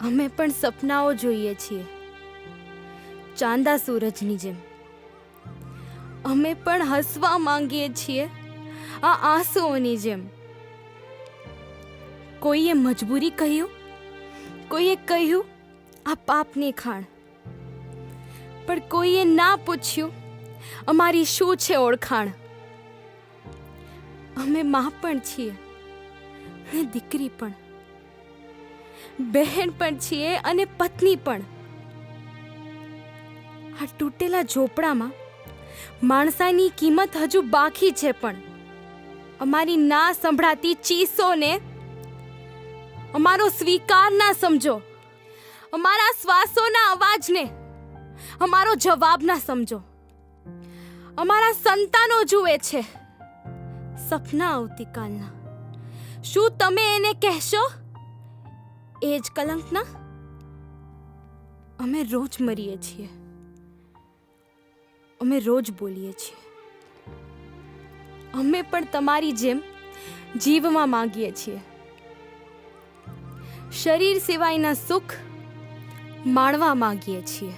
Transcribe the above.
અમે પણ સપનાઓ જોઈએ છીએ, ચાંદા સૂરજની જેમ. અમે પણ હસવા માંગીએ છીએ, આ આંસુઓની જેમ. કોઈએ મજબૂરી કહ્યું, કોઈએ કહ્યું આ પાપની ખાણ, પણ કોઈએ ના પૂછ્યું અમારી શું છે ઓળખાણ. અમે માં પણ છીએ અને દીકરી પણ, બહેન પણ છીએ અને પત્ની પણ. આ તૂટેલા ઝોપડામાં માણસાની કિંમત હજુ બાકી છે, પણ અમારી ના સંભળાતી ચીસોને અમારો સ્વીકાર ના સમજો, અમારા શ્વાસોના અવાજને અમારો જવાબ ના સમજો. અમારા સંતાનો જુએ છે સપના આવતીકાલના. શું તમે એને કહેશો એ જ કલંકના? અમે રોજ મરીએ છીએ, અમે રોજ બોલીએ છીએ. અમે પણ તમારી જેમ જીવવા માંગીએ છીએ, શરીર સિવાયના સુખ માણવા માંગીએ છીએ.